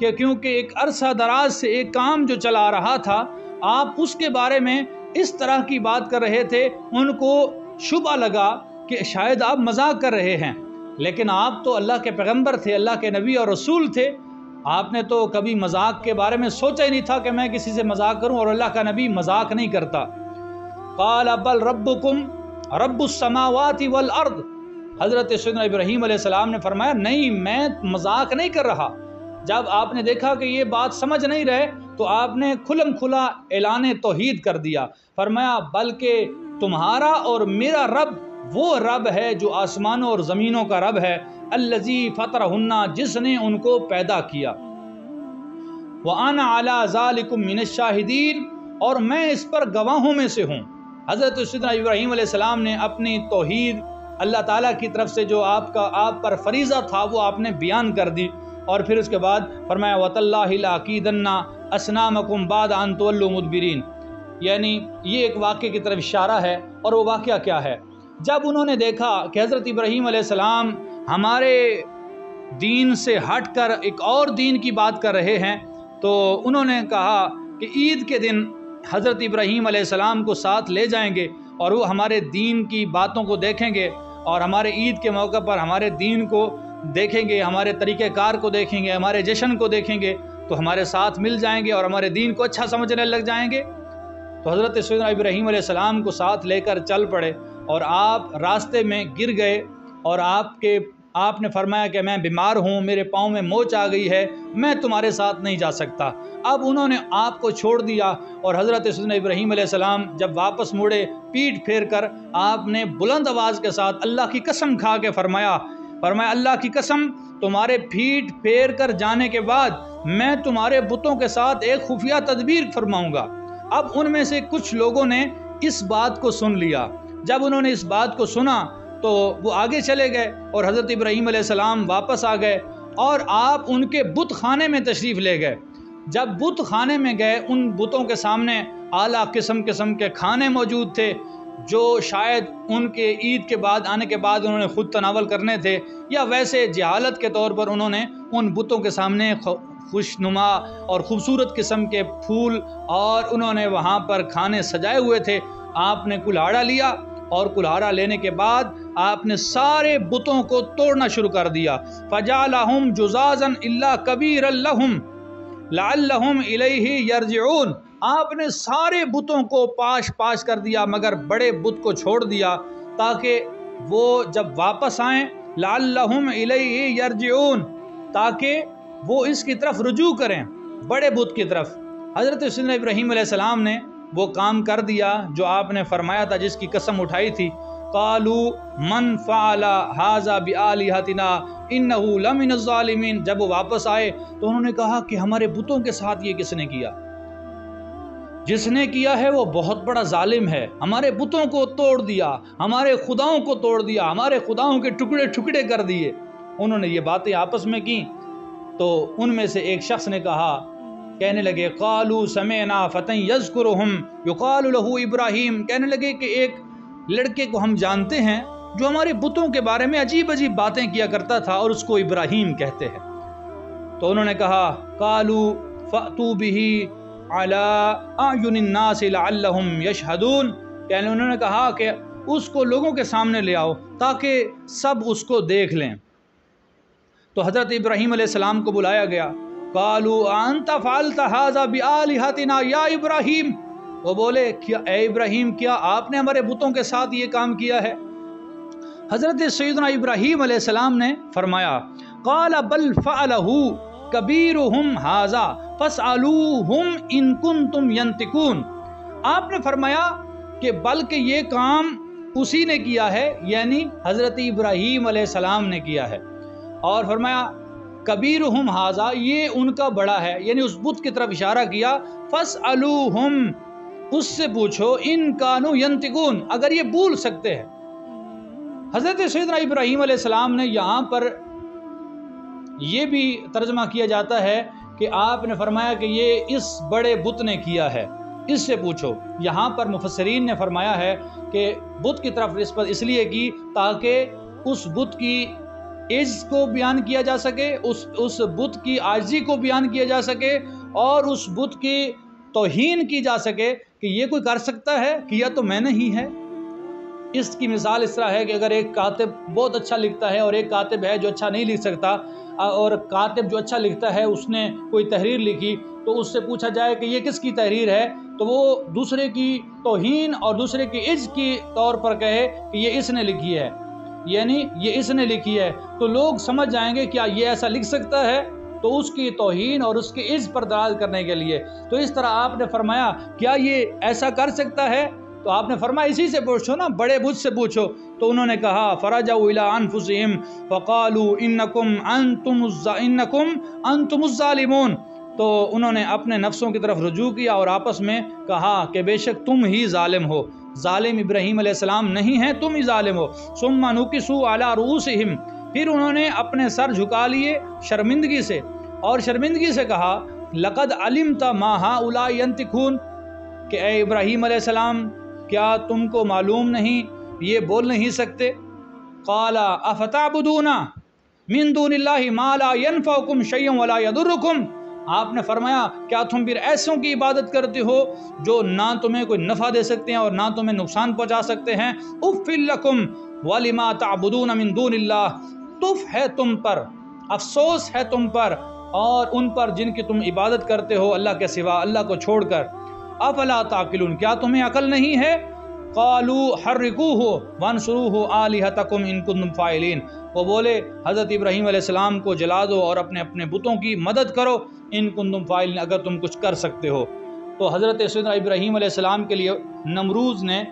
کہ کیونکہ ایک عرصہ دراز سے ایک کام جو چلا آ رہا تھا، آپ اس کے بارے میں اس طرح کی بات کر رہے تھے، ان کو شبہ لگا کہ شاید آپ مذاق کر رہے ہیں، لیکن آپ تو اللہ کے پیغمبر تھے، اللہ کے نبی اور رسول تھے، آپ نے تو کبھی مذاق کے بارے میں سوچا ہی نہیں تھا کہ میں کسی سے مذاق کروں، اور اللہ کا نبی مذاق نہیں کرتا۔ قال بل ربکم رب السماوات والارض، حضرت سیدنا ابراہیم علیہ السلام نے فرمایا نہیں، میں مذاق نہیں کر رہا۔ جب آپ نے دیکھا کہ یہ بات سمجھ نہیں رہے تو آپ نے کھلم کھلا اعلان توحید کر دیا، فرمایا بلکہ تمہارا اور میرا رب وہ رب ہے جو آسمانوں اور زمینوں کا رب ہے، الذی فطرہن، جس نے ان کو پیدا کیا، وَأَنَا عَلَىٰ ذَلِكُم مِّنَ الشَّاهِدِينَ، اور میں اس پر گواہوں میں سے ہوں۔ حضرت سیدنا ابراہیم علیہ السلام نے اپنی توحید اللہ تعالیٰ کی طرف سے جو آپ پر فریضہ تھا وہ آپ نے بیان کر دی، اور پھر اس کے بعد فرمایا وَتَاللَّهِ لَأَكِيدَنَّ أَصْنَامَكُمْ بَعْدَ أَن تُوَلُّوا مُدْبِرِينَ، یعنی یہ ایک واقعے کی طرف اشارہ ہے، اور وہ واقعہ کیا ہے؟ جب انہوں نے دیکھا کہ حضرت ابراہیم علیہ السلام ہمارے دین سے ہٹ کر ایک اور دین کی بات کر رہے ہیں، تو انہوں نے کہا کہ عید کے دن حضرت ابراہیم علیہ السلام کو ساتھ لے جائیں گے اور وہ ہمارے دین کی باتوں کو دیکھیں گے، اور ہمارے عید کے موقع پر ہمارے دین کو دیکھیں گے، ہمارے طریقہ کار کو دیکھیں گے، ہمارے جشن کو دیکھیں گے، تو ہمارے ساتھ مل جائیں گے اور ہمارے دین کو اچھا سمجھنے لگ جائیں گے۔ تو حضرت سیدنا ابراہیم علیہ السلام کو ساتھ لے کر چل پڑے، اور آپ راستے میں گر گئے، اور آپ نے فرمایا کہ میں بیمار ہوں، میرے پاؤں میں موچ آ گئی ہے، میں تمہارے ساتھ نہیں جا سکتا۔ اب انہوں نے آپ کو چھوڑ دیا، اور حضرت سیدنا ابراہیم علیہ السلام جب واپس مڑے پیٹھ پھیر کر آپ نے بلند آواز کے ساتھ اللہ کی قسم کھا کے فرمایا اللہ کی قسم، تمہارے پیٹھ پھیر کر جانے کے بعد میں تمہارے بتوں کے ساتھ ایک خفیہ تدبیر فرماؤں گا۔ اب ان میں سے کچھ لوگوں نے اس بات کو سن لیا، جب انہوں نے اس بات کو سنا تو وہ آگے چلے گئے، اور حضرت ابراہیم علیہ السلام واپس آ گئے، اور آپ ان کے بت خانے میں تشریف لے گئے۔ جب بت خانے میں گئے، ان بتوں کے سامنے اعلیٰ قسم کے کھانے موجود تھے، جو شاید ان کے عید کے بعد آنے کے بعد انہوں نے خود تناول کرنے تھے، یا ویسے جہالت کے طور پر انہوں نے ان بتوں کے سامنے خوشنما اور خوبصورت قسم کے پھول اور انہوں نے وہاں پر کھانے سجائے ہوئے تھے۔ آپ نے کلہاڑا لیا، اور کلہاڑا لینے کے بعد آپ نے سارے بتوں کو توڑنا شروع کر دیا۔ فَجَعَلَهُمْ جُزَازًا إِلَّا كَبِيرًا لَهُمْ لَعَلَّهُمْ إِلَيْهِ يَرْجِعُونَ، آپ نے سارے بتوں کو پاش کر دیا، مگر بڑے بت کو چھوڑ دیا تاکہ وہ جب واپس آئیں، لَعَلَّهُمْ إِلَيْهِ يَرْجِعُونَ، تاکہ وہ اس کی طرف رجوع کریں، بڑے بت کی طرف۔ حضرت سیدنا ابراہیم علیہ السلام نے وہ کام کر دیا جو آپ نے فرمایا تھا، جس کی قسم اٹھائی تھی۔ قالوا من فعل هذا بآلهتنا انه لمن الظالمین، جب وہ واپس آئے تو انہوں نے کہا کہ ہمارے بتوں کے ساتھ یہ کس نے کیا؟ جس نے کیا ہے وہ بہت بڑا ظالم ہے، ہمارے بتوں کو توڑ دیا، ہمارے خداؤں کو توڑ دیا، ہمارے خداؤں کے ٹکڑے ٹکڑے کر دیے۔ انہوں نے یہ باتیں آپس میں کی، تو ان میں سے ایک شخص نے کہا، کہنے لگے قالوا سمعنا فتى يذكرهم يقال له ابراہیم، کہنے لگے کہ ایک لڑکے کو ہم جانتے ہیں جو ہمارے بتوں کے بارے میں عجیب عجیب باتیں کیا کرتا تھا، اور اس کو ابراہیم کہتے ہیں۔ تو انہوں نے کہا قالوا فأتوا به على اعین الناس لعلهم يشهدون، یعنی انہوں نے کہا کہ اس کو لوگوں کے سامنے لے آؤ تاکہ سب اس کو دیکھ لیں۔ تو حضرت ابراہیم علیہ السلام کو بلایا گیا۔ قالوا انت فعلت هذا بآلهتنا یا ابراہیم، وہ بولے کیا اے ابراہیم، کیا آپ نے ہمارے بتوں کے ساتھ یہ کام کیا ہے؟ حضرت سیدنا ابراہیم علیہ السلام نے فرمایا قال بل فعلہ کبیرہم ھذا فاسألوہم ان کنتم ینطقون، آپ نے فرمایا کہ بلکہ یہ کام اسی نے کیا ہے، یعنی حضرت ابراہیم علیہ السلام نے کیا ہے، اور فرمایا کبیرہم ھذا، یہ ان کا بڑا ہے، یعنی اس بت کی طرف اشارہ کیا، فاسألوہم، اس سے پوچھو، ان کانوا ینطقون، اگر یہ بول سکتے ہیں۔ حضرت سیدنا ابراہیم علیہ السلام نے یہاں پر یہ بھی ترجمہ کیا جاتا ہے کہ آپ نے فرمایا کہ یہ اس بڑے بت نے کیا ہے، اس سے پوچھو۔ یہاں پر مفسرین نے فرمایا ہے کہ بت کی طرف نسبت اس لیے کی تاکہ اس بت کی عجز کو بیان کیا جا سکے، اس بت کی عاجزی کو بیان کیا جا سکے، اور اس بت کی توہین کی جا سکے کہ یہ کوئی کر سکتا ہے، کیا تو میں نے ہی ہے۔ اس کی مثال اس طرح ہے کہ اگر ایک کاتب بہت اچھا لکھتا ہے اور ایک کاتب ہے جو اچھا نہیں لکھ سکتا، اور کاتب جو اچھا لکھتا ہے اس نے کوئی تحریر لکھی، تو اس سے پوچھا جائے کہ یہ کس کی تحریر ہے، تو وہ دوسرے کی توہین اور دوسرے کی عزت کی طور پر کہے کہ یہ اس نے لکھی ہے، یعنی یہ اس نے لکھی ہے، تو لوگ سمجھ جائیں گے کیا یہ ایسا لکھ سکتا ہے، تو اس کی توہین اور اس کی عزت پر دلالت کرنے کے لیے۔ تو اس طرح آپ نے فرمایا کیا یہ ایسا کر سکتا ہے، تو آپ نے فرمایا اسی سے پوچھو نا، بڑے بت سے پوچھو۔ تو انہوں نے کہا فرجعوا الی انفسہم فقالوا انکم انتم الظالمون، تو انہوں نے اپنے نفسوں کی طرف رجوع کیا اور آپس میں کہا کہ بے شک تم ہی ظالم ہو، ظالم ابراہیم علیہ السلام نہیں ہیں، تم ہی ظالم ہو۔ ثم نکسوا علی رؤوسہم، پھر انہوں نے اپنے سر جھکا لیے شرمندگی سے، اور شرمندگی سے کہا لقد علمت ما هؤلاء ينطقون، کہ اے ابراہیم علیہ السلام کیا تم کو معلوم نہیں یہ بول نہیں سکتے؟ قال افتعبدون من دون اللہ ما لا ينفعکم شیئا ولا یضرکم، آپ نے فرمایا کیا تم پھر ایسوں کی عبادت کرتے ہو جو نہ تمہیں کوئی نفع دے سکتے ہیں اور نہ تمہیں نقصان پہنچا سکتے ہیں؟ اف لکم ولما تعبدون من دون اللہ، تف ہے تم پر، افسوس ہے تم پر اور ان پر جن کی تم عبادت کرتے ہو اللہ کے سوا، اللہ کو چھوڑ کر۔ افلا تعقلون، کیا تمہیں عقل نہیں ہے؟ قالوا حرقوہ وانصروہ آلہتکم ان کنتم فاعلین، وہ بولے حضرت ابراہیم علیہ السلام کو جلا دو اور اپنے اپنے بتوں کی مدد کرو، ان کنتم فاعلین، اگر تم کچھ کر سکتے ہو۔ تو حضرت سیدنا ابراہیم علیہ السلام کے لیے نمروز نے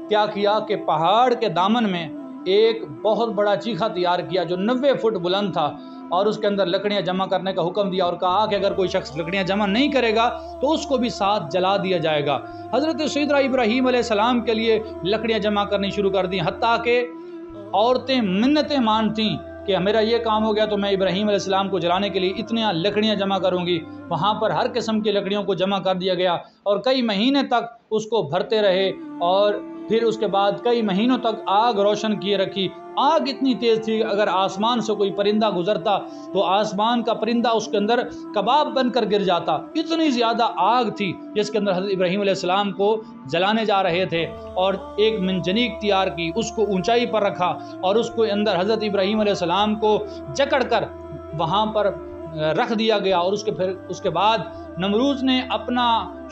کیا کیا کہ پہاڑ کے دامن میں ایک بہت بڑا چیخا تیار کیا جو 90 فٹ بلند تھا، اور اس کے اندر لکڑیاں جمع کرنے کا حکم دیا، اور کہا کہ اگر کوئی شخص لکڑیاں جمع نہیں کرے گا تو اس کو بھی ساتھ جلا دیا جائے گا۔ حضرت سیدنا ابراہیم علیہ السلام کے لیے لکڑیاں جمع کرنی شروع کر دیں، حتیٰ کہ عورتیں منتیں مانتیں کہ میرا یہ کام ہو گیا تو میں ابراہیم علیہ السلام کو جلانے کے لیے اتنی لکڑیاں جمع کروں گی۔ وہاں پر ہر قسم کی لکڑیوں کو جمع کر دیا گیا، اور کئی مہینے تک اس کو بھرتے رہے، اور پھر اس کے بعد کئی مہینوں تک آگ روشن کیے رکھی۔ آگ اتنی تیز تھی کہ اگر آسمان سے کوئی پرندہ گزرتا تو آسمان کا پرندہ اس کے اندر کباب بن کر گر جاتا، اتنی زیادہ آگ تھی جس کے اندر حضرت ابراہیم علیہ السلام کو جلانے جا رہے تھے۔ اور ایک منجنیق تیار کی، اس کو اونچائی پر رکھا، اور اس کو اندر حضرت ابراہیم علیہ السلام کو جکڑ کر وہاں پر رکھ دیا گیا، اور اس کے بعد نمروز نے اپنا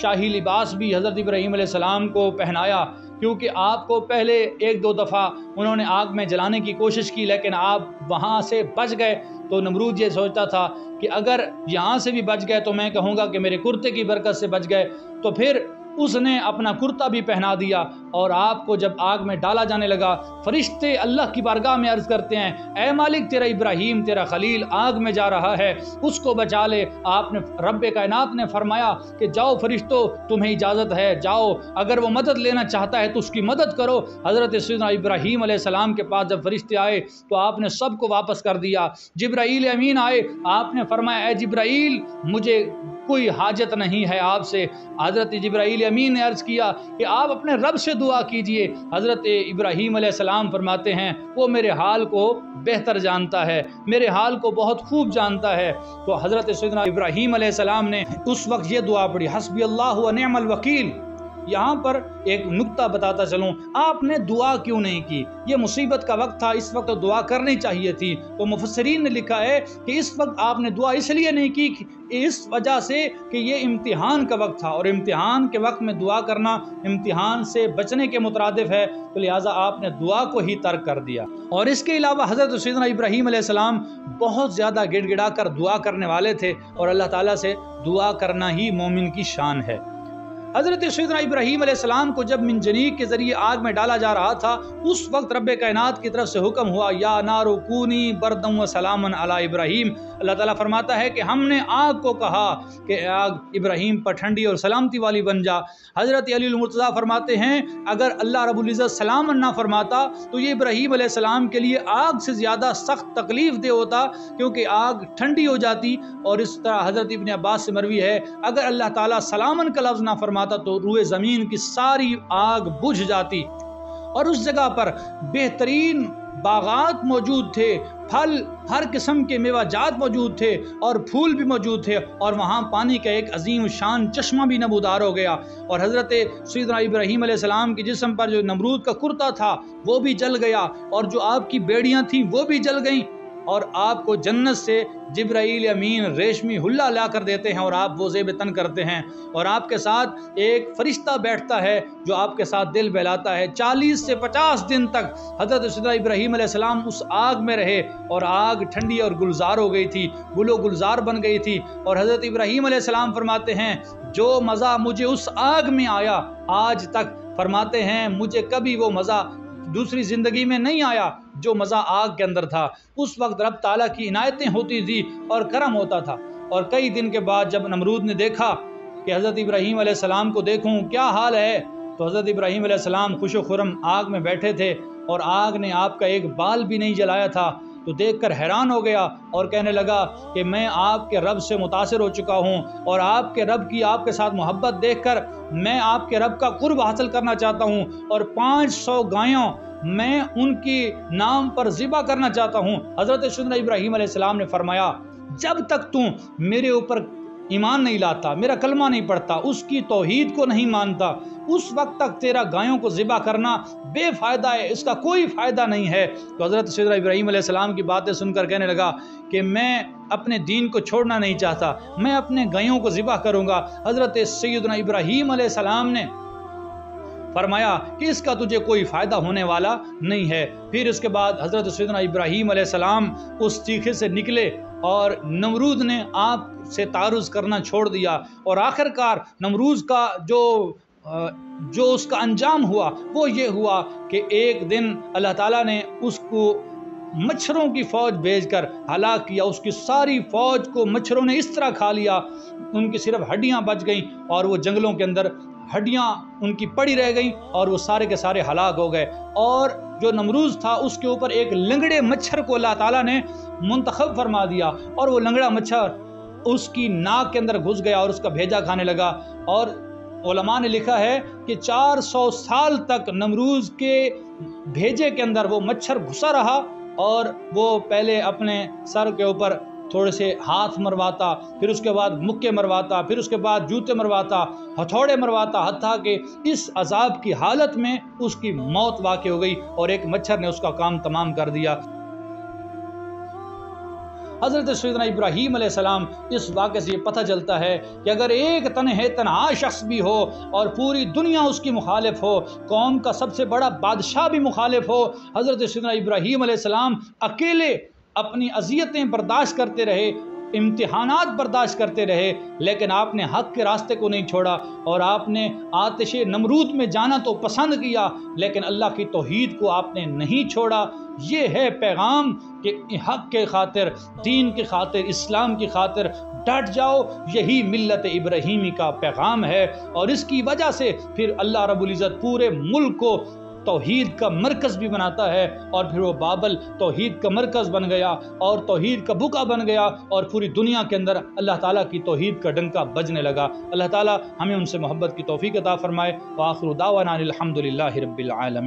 شاہی لباس بھی حضرت ابراہیم علیہ السلام کو پہنایا، کیونکہ آپ کو پہلے ایک دو دفعہ انہوں نے آگ میں جلانے کی کوشش کی لیکن آپ وہاں سے بچ گئے۔ تو نمرود یہ سوچتا تھا کہ اگر یہاں سے بھی بچ گئے تو میں کہوں گا کہ میرے کرتے کی برکت سے بچ گئے، تو پھر اس نے اپنا کرتا بھی پہنا دیا، اور آپ کو جب آگ میں ڈالا جانے لگا، فرشتے اللہ کی بارگاہ میں عرض کرتے ہیں اے مالک تیرا ابراہیم تیرا خلیل آگ میں جا رہا ہے، اس کو بچا لے۔ آپ نے رب کائنات نے فرمایا کہ جاؤ فرشتوں تمہیں اجازت ہے، جاؤ، اگر وہ مدد لینا چاہتا ہے تو اس کی مدد کرو۔ حضرت سیدنا ابراہیم علیہ السلام کے پاس جب فرشتے آئے تو آپ نے سب کو واپس کر دیا۔ جبرائیل امین آئے، آپ نے فرمایا اے جبرائیل مجھے کوئی حاجت نہیں ہے آپ سے۔ حضرت جبرائیل امین نے عرض کیا کہ آپ اپنے رب سے دعا کیجئے۔ حضرت ابراہیم علیہ السلام فرماتے ہیں وہ میرے حال کو بہتر جانتا ہے، میرے حال کو بہت خوب جانتا ہے۔ تو حضرت سیدنا ابراہیم علیہ السلام نے اس وقت یہ دعا پڑھی حسبی اللہ و نعم الوکیل۔ یہاں پر ایک نکتہ بتاتا چلوں، آپ نے دعا کیوں نہیں کی؟ یہ مصیبت کا وقت تھا، اس وقت دعا کرنی چاہیے تھی۔ تو مفسرین نے لکھا ہے کہ اس وقت آپ نے دعا اس لیے نہیں کی اس وجہ سے کہ یہ امتحان کا وقت تھا، اور امتحان کے وقت میں دعا کرنا امتحان سے بچنے کے مترادف ہے، تو لہٰذا آپ نے دعا کو ہی ترک کر دیا۔ اور اس کے علاوہ حضرت سیدنا ابراہیم علیہ السلام بہت زیادہ گڑ گڑا کر دعا کرنے والے تھے، اور اللہ تعالیٰ سے دعا کرنا ہی مومن کی شان ہے۔ حضرت سیدنا ابراہیم علیہ السلام کو جب منجنیق کے ذریعے آگ میں ڈالا جا رہا تھا، اس وقت رب کائنات کی طرف سے حکم ہوا یا نار کونی بردم و سلاما علی ابراہیم۔ اللہ تعالیٰ فرماتا ہے کہ ہم نے آگ کو کہا کہ آگ ابراہیم پر ٹھنڈی اور سلامتی والی بن جا۔ حضرت علی المرتضیٰ فرماتے ہیں اگر اللہ رب العزت سلام نہ فرماتا تو یہ ابراہیم علیہ السلام کے لیے آگ سے زیادہ سخت تکلیف دہ ہوتا، کیونکہ آگ ٹھنڈی ہو جاتی۔ اور اس طرح حضرت ابن عباس سے مروی ہے اگر اللہ تعالیٰ سلامن کا لفظ نہ فرماتا تو روئے زمین کی ساری آگ بجھ جاتی۔ اور اس جگہ پر بہترین باغات موجود تھے، پھل ہر قسم کے میوہ جات موجود تھے اور پھول بھی موجود تھے، اور وہاں پانی کا ایک عظیم شان چشمہ بھی نمودار ہو گیا، اور حضرت سیدنا ابراہیم علیہ السلام کے جسم پر جو نمرود کا کرتا تھا وہ بھی جل گیا، اور جو آپ کی بیڑیاں تھیں وہ بھی جل گئیں، اور آپ کو جنت سے جبرائیل امین ریشمی حلہ لا کر دیتے ہیں اور آپ وہ زیب تن کرتے ہیں، اور آپ کے ساتھ ایک فرشتہ بیٹھتا ہے جو آپ کے ساتھ دل بہلاتا ہے۔ 40 سے 50 دن تک حضرت سیدنا ابراہیم علیہ السلام اس آگ میں رہے، اور آگ ٹھنڈی اور گلزار ہو گئی تھی، گل و گلزار بن گئی تھی، اور حضرت ابراہیم علیہ السلام فرماتے ہیں جو مزہ مجھے اس آگ میں آیا آج تک، فرماتے ہیں مجھے کبھی وہ مزہ دوسری زندگی میں نہیں آیا جو مزہ آگ کے اندر تھا۔ اس وقت رب تعالیٰ کی عنایتیں ہوتی تھی اور کرم ہوتا تھا، اور کئی دن کے بعد جب نمرود نے دیکھا کہ حضرت ابراہیم علیہ السلام کو دیکھوں کیا حال ہے، تو حضرت ابراہیم علیہ السلام خوش و خرم آگ میں بیٹھے تھے، اور آگ نے آپ کا ایک بال بھی نہیں جلایا تھا، تو دیکھ کر حیران ہو گیا اور کہنے لگا کہ میں آپ کے رب سے متاثر ہو چکا ہوں، اور آپ کے رب کی آپ کے ساتھ محبت دیکھ کر میں آپ کے رب کا قرب حاصل کرنا چاہتا ہوں، اور 500 گایوں میں ان کی نام پر ذبح کرنا چاہتا ہوں۔ حضرت سیدنا ابراہیم علیہ السلام نے فرمایا جب تک تو میرے اوپر ایمان نہیں لاتا، میرا کلمہ نہیں پڑھتا، اس کی توحید کو نہیں مانتا، اس وقت تک تیرا گایوں کو ذبح کرنا بے فائدہ ہے، اس کا کوئی فائدہ نہیں ہے۔ تو حضرت سیدنا ابراہیم علیہ السلام کی باتیں سن کر کہنے لگا کہ میں اپنے دین کو چھوڑنا نہیں چاہتا، میں اپنے گایوں کو ذبح کروں گا۔ حضرت سیدنا ابراہیم علیہ السلام نے فرمایا کہ اس کا تجھے کوئی فائدہ ہونے والا نہیں ہے۔ پھر اس کے بعد حضرت سیدنا ابراہیم علیہ السلام اس چیخے سے نکلے، اور نمرود نے آپ سے تعارض کرنا چھوڑ دیا، اور آخر کار نمرود کا جو اس کا انجام ہوا وہ یہ ہوا کہ ایک دن اللہ تعالیٰ نے اس کو مچھروں کی فوج بھیج کر ہلاک کیا، اس کی ساری فوج کو مچھروں نے اس طرح کھا لیا، ان کی صرف ہڈیاں بچ گئیں، اور وہ جنگلوں کے اندر ہڈیاں ان کی پڑی رہ گئیں، اور وہ سارے کے سارے ہلاک ہو گئے۔ اور جو نمرود تھا اس کے اوپر ایک لنگڑے مچھر کو اللہ تعالیٰ نے منتخب فرما دیا، اور وہ لنگڑا مچھر اس کی ناک کے اندر گھس گیا اور اس کا بھیجا کھانے لگا، اور علماء نے لکھا ہے کہ 400 سال تک نمرود کے بھیجے کے اندر وہ مچھر گھسا رہا، اور وہ پہلے اپنے سر کے اوپر تھوڑے سے ہاتھ مرواتا، پھر اس کے بعد مکے مرواتا، پھر اس کے بعد جوتے مرواتا، ہتھوڑے مرواتا، حتیٰ کہ اس عذاب کی حالت میں اس کی موت واقع ہو گئی، اور ایک مچھر نے اس کا کام تمام کر دیا۔ حضرت سیدنا ابراہیم علیہ السلام اس واقعے سے یہ پتہ چلتا ہے کہ اگر ایک تنہا شخص بھی ہو اور پوری دنیا اس کی مخالف ہو، قوم کا سب سے بڑا بادشاہ بھی مخالف ہو، حضرت سیدنا ابراہیم علیہ السلام اکیلے اپنی اذیتیں برداشت کرتے رہے، امتحانات برداشت کرتے رہے، لیکن آپ نے حق کے راستے کو نہیں چھوڑا، اور آپ نے آتش نمرود میں جانا تو پسند کیا، لیکن اللہ کی توحید کو آپ نے نہیں چھوڑا۔ یہ ہے پیغام کہ حق کے خاطر، دین کی خاطر، اسلام کی خاطر ڈٹ جاؤ، یہی ملت ابراہیمی کا پیغام ہے، اور اس کی وجہ سے پھر اللہ رب العزت پورے ملک کو توحید کا مرکز بھی بناتا ہے، اور پھر وہ بابل توحید کا مرکز بن گیا اور توحید کا بکا بن گیا، اور پوری دنیا کے اندر اللہ تعالیٰ کی توحید کا ڈنکا بجنے لگا۔ اللہ تعالیٰ ہمیں ان سے محبت کی توفیق عطا فرمائے۔ وآخر دعوانا الحمد للہ رب العالمین۔